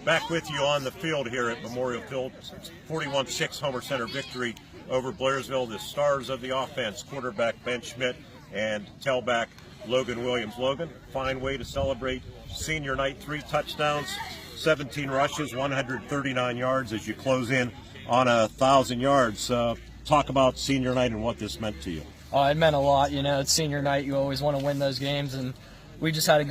Back with you on the field here at Memorial Field. 41-6 Homer Center victory over Blairsville. The stars of the offense, quarterback Ben Schmidt and tailback Logan Williams. Logan, fine way to celebrate senior night. 3 touchdowns, 17 rushes, 139 yards as you close in on 1,000 yards. Talk about senior night and what this meant to you. It meant a lot. You know, it's senior night. You always want to win those games, and we just had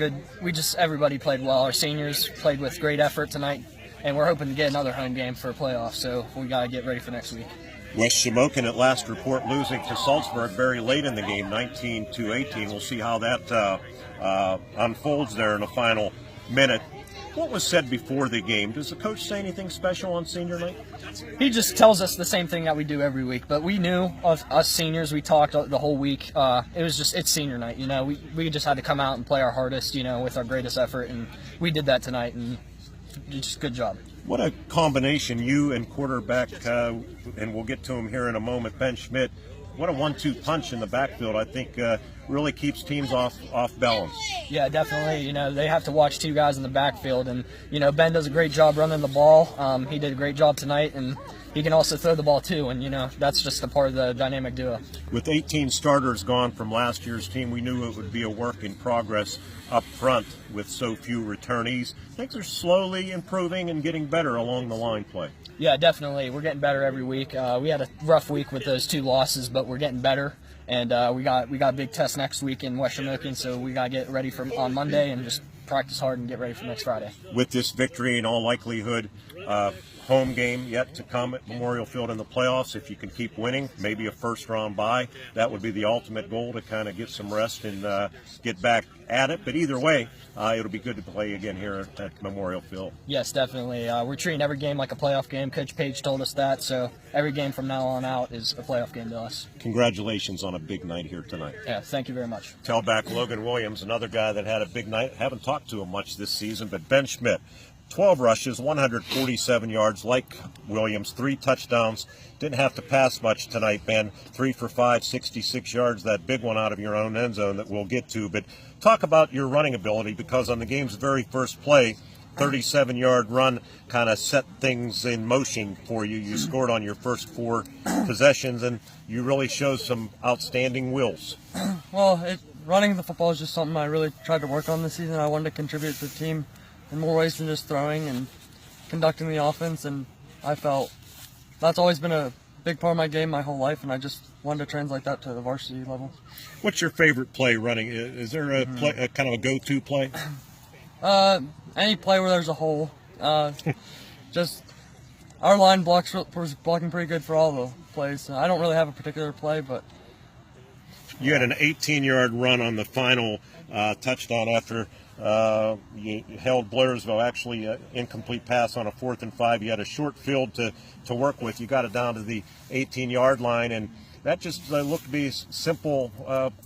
everybody played well. Our seniors played with great effort tonight, and we're hoping to get another home game for a playoff, so we got to get ready for next week. West Shamokin at last report losing to Salzburg very late in the game, 19-18. We'll see how that unfolds there in the final minute. What was said before the game? Does the coach say anything special on senior night? He just tells us the same thing that we do every week. But we knew, of us seniors, we talked the whole week. It's senior night. You know, we just had to come out and play our hardest, you know, with our greatest effort. And we did that tonight, and just good job. What a combination, you and quarterback, and we'll get to him here in a moment, Ben Schmidt. What a 1-2 punch in the backfield, I think, really keeps teams off balance. Yeah, definitely. You know, they have to watch 2 guys in the backfield. And, you know, Ben does a great job running the ball. He did a great job tonight, and he can also throw the ball too. And, you know, that's just a part of the dynamic duo. With 18 starters gone from last year's team, we knew it would be a work in progress up front with so few returnees. Things are slowly improving and getting better along the line play. Yeah, definitely. We're getting better every week. We had a rough week with those 2 losses, but we're getting better. And we got a big test next week in West Shamokin, so we got to get ready for on Monday and just practice hard and get ready for next Friday. With this victory, in all likelihood, home game yet to come at Memorial Field in the playoffs. If you can keep winning, maybe a first-round bye, that would be the ultimate goal, to kind of get some rest and get back at it. But either way, it'll be good to play again here at Memorial Field. Yes, definitely. We're treating every game like a playoff game. Coach Page told us that, so every game from now on out is a playoff game to us. Congratulations on a big night here tonight. Yeah, thank you very much. Tailback Logan Williams, another guy that had a big night. Haven't talked to him much this season, but Ben Schmidt, 12 rushes, 147 yards, like Williams, 3 touchdowns. Didn't have to pass much tonight, Ben. 3 for 5, 66 yards, that big one out of your own end zone that we'll get to. But talk about your running ability, because on the game's very first play, 37-yard run kind of set things in motion for you. You scored on your first 4 possessions, and you really showed some outstanding wills. Well, running the football is just something I really tried to work on this season. I wanted to contribute to the team in more ways than just throwing and conducting the offense, and I felt that's always been a big part of my game my whole life, and I just wanted to translate that to the varsity level. What's your favorite play running? Is there a kind of a go-to play? Any play where there's a hole. Just our line was blocking pretty good for all the plays. I don't really have a particular play, but you had an 18-yard run on the final touchdown after you held Blairsville, actually incomplete pass on a 4th and 5. You had a short field to work with. You got it down to the 18-yard line, and that just looked to be a simple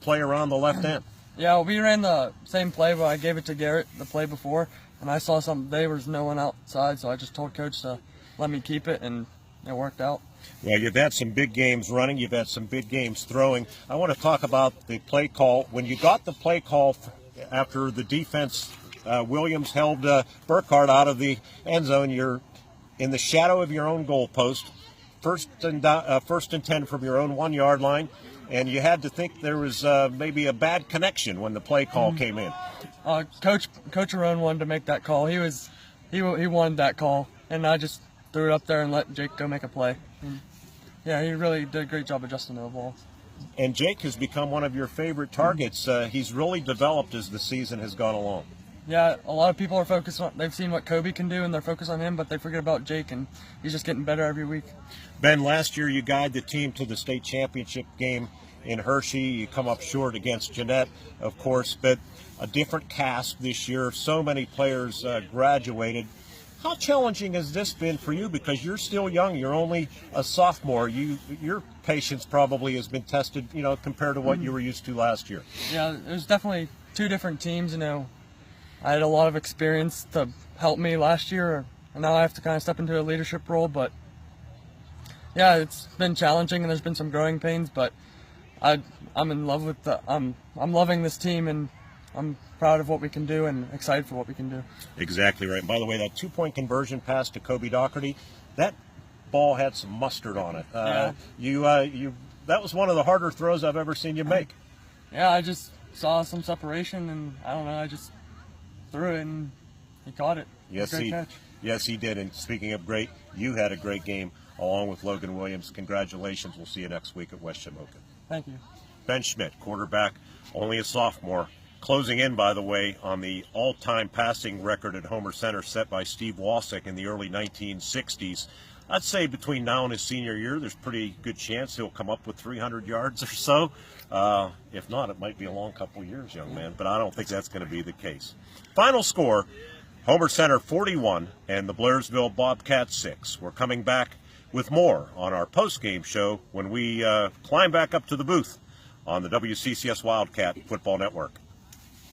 play around the left end. Yeah, we ran the same play, but I gave it to Garrett the play before, and I saw there was no one outside, so I just told Coach to let me keep it, and it worked out. Well, you've had some big games running. You've had some big games throwing. I want to talk about the play call. When you got the play call after the defense, Williams held Burkhardt out of the end zone. You're in the shadow of your own goalpost, first and 10 from your own 1-yard line, and you had to think there was maybe a bad connection when the play call came in. Coach Arone wanted to make that call. He wanted that call, and I just threw it up there and let Jake go make a play. And yeah, he really did a great job adjusting to the ball. And Jake has become one of your favorite targets. He's really developed as the season has gone along. Yeah, a lot of people are focused on, they've seen what Kobe can do and they're focused on him, but they forget about Jake, and he's just getting better every week. Ben, last year you guided the team to the state championship game in Hershey. You come up short against Jeanette, of course, but a different cast this year. So many players graduated. How challenging has this been for you? Because you're still young. You're only a sophomore. Your patience probably has been tested, compared to what you were used to last year. Yeah, there's definitely 2 different teams. I had a lot of experience to help me last year, and now I have to kind of step into a leadership role. But yeah, it's been challenging, and there's been some growing pains. But I'm in love with I'm loving this team, and I'm proud of what we can do and excited for what we can do. Exactly right. And by the way, that 2-point conversion pass to Kobe Doherty, that ball had some mustard on it. That was one of the harder throws I've ever seen you make. Yeah, I just saw some separation, and I don't know, I just threw it, and he caught it. Yes, Great catch. Yes, he did. And speaking of great, you had a great game along with Logan Williams. Congratulations. We'll see you next week at West Shamokin. Thank you. Ben Schmidt, quarterback, only a sophomore, closing in, by the way, on the all-time passing record at Homer Center set by Steve Walsick in the early 1960s. I'd say between now and his senior year, there's pretty good chance he'll come up with 300 yards or so. If not, it might be a long couple years, young man, but I don't think that's going to be the case. Final score, Homer Center 41 and the Blairsville Bobcats 6. We're coming back with more on our post-game show when we climb back up to the booth on the WCCS Wildcat Football Network.